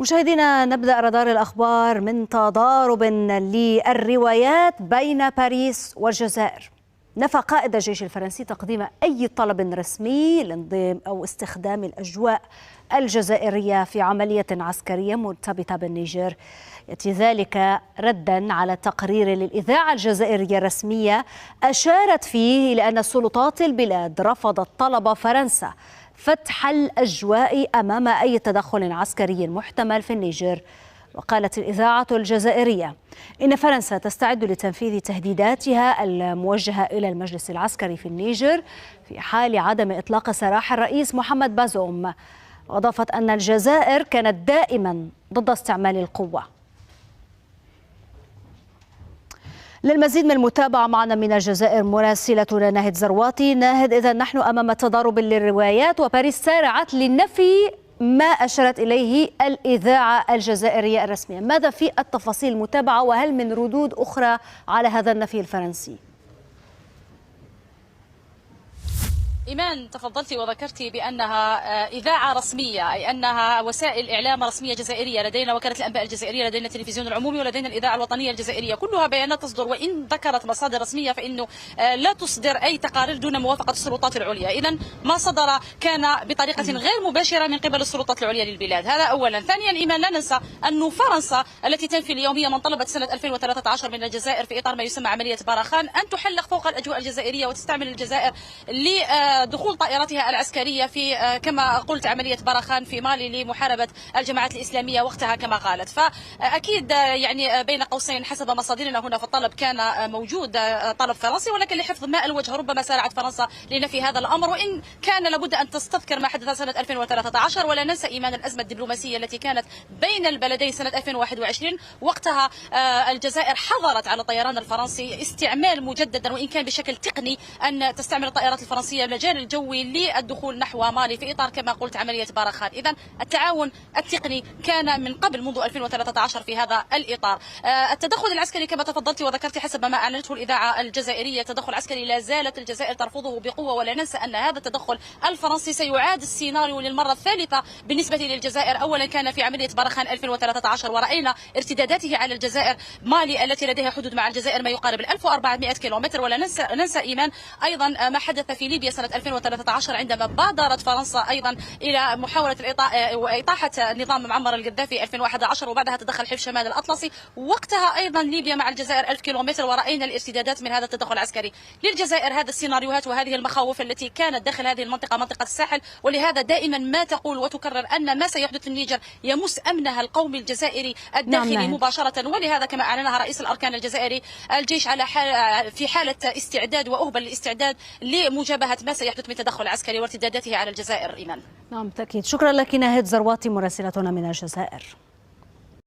مشاهدينا، نبدأ رادار الأخبار من تضارب للروايات بين باريس والجزائر. نفى قائد الجيش الفرنسي تقديم أي طلب رسمي لانضمام أو استخدام الأجواء الجزائرية في عملية عسكرية مرتبطة بالنيجر. يأتي ذلك ردا على تقرير للإذاعة الجزائرية الرسمية أشارت فيه إلى أن سلطات البلاد رفضت طلب فرنسا فتح الأجواء أمام أي تدخل عسكري محتمل في النيجر. وقالت الإذاعة الجزائرية إن فرنسا تستعد لتنفيذ تهديداتها الموجهة إلى المجلس العسكري في النيجر في حال عدم إطلاق سراح الرئيس محمد بازوم. وأضافت أن الجزائر كانت دائما ضد استعمال القوة. للمزيد من المتابعة معنا من الجزائر مراسلتنا ناهد زرواتي. ناهد، إذا نحن أمام تضارب للروايات وباريس سارعت لنفي ما أشارت إليه الإذاعة الجزائرية الرسمية. ماذا في التفاصيل المتابعة وهل من ردود أخرى على هذا النفي الفرنسي؟ إيمان، تفضلتي وذكرتي بأنها إذاعة رسمية، أي أنها وسائل إعلام رسمية جزائرية. لدينا وكالة الأنباء الجزائرية، لدينا التلفزيون العمومي، ولدينا الإذاعة الوطنية الجزائرية، كلها بيانات تصدر، وإن ذكرت مصادر رسمية فإنه لا تصدر أي تقارير دون موافقة السلطات العليا. إذن ما صدر كان بطريقة غير مباشرة من قبل السلطات العليا للبلاد. هذا أولا. ثانيا إيمان، لا ننسى أن فرنسا التي تنفي اليوم هي من طلبت سنة 2013 من الجزائر في إطار ما يسمى عملية باراخان أن تحلق فوق الأجواء الجزائرية وتستعمل الجزائر لدخول طائراتها العسكرية في كما قلت عملية باراخان في مالي لمحاربة الجماعات الإسلامية وقتها كما قالت. فأكيد يعني بين قوسين حسب مصادرنا هنا فالطلب كان موجود، طلب فرنسي، ولكن لحفظ ماء الوجه ربما سارعت فرنسا لنفي هذا الأمر، وإن كان لابد أن تستذكر ما حدث سنة 2013. ولا ننسى إيمان الأزمة الدبلوماسية التي كانت بين البلدين سنة 2021. وقتها الجزائر حظرت على الطيران الفرنسي استعمال مجددا وإن كان بشكل تقني أن تستعمل الطائرات الفرنسية المجال الجوي للدخول نحو مالي في إطار كما قلت عملية باراخان. إذن التعاون التقني كان من قبل منذ 2013 في هذا الإطار. التدخل العسكري كما تفضلت وذكرت حسب ما أعلنته الإذاعة الجزائرية تدخل عسكري لا زالت الجزائر ترفضه بقوة. ولا ننسى أن هذا التدخل الفرنسي سيعاد السيناريو للمرة الثالثة بالنسبة للجزائر. أولا كان في عملية باراخان 2013 ورأينا ارتداداته على الجزائر، مالي التي لديها حدود مع الجزائر ما يقارب 1400 كيلومتر. ولا ننسى إيمان أيضا ما حدث في ليبيا سنة 2013 عندما بادرت فرنسا أيضا إلى محاولة إطاحة نظام معمر القذافي 2011، وبعدها تدخل حلف شمال الأطلسي. وقتها أيضا ليبيا مع الجزائر 1000 كيلومتر، ورأينا الارتدادات من هذا التدخل العسكري للجزائر. هذه السيناريوهات وهذه المخاوف التي كانت داخل هذه المنطقة، منطقة الساحل، ولهذا دائما ما تقول وتكرر أن ما سيحدث في النيجر يمس أمنها القومي الجزائري الداخلي مباشرة. ولهذا كما أعلنها رئيس الأركان الجزائري الجيش على في حالة استعداد وأهبل الاستعداد لمجابهة ما سيحدث من تدخل عسكري وارتداداته على الجزائر. إيمان. نعم بالتأكيد. شكرا لك ناهد زرواتي مراسلتنا من الجزائر.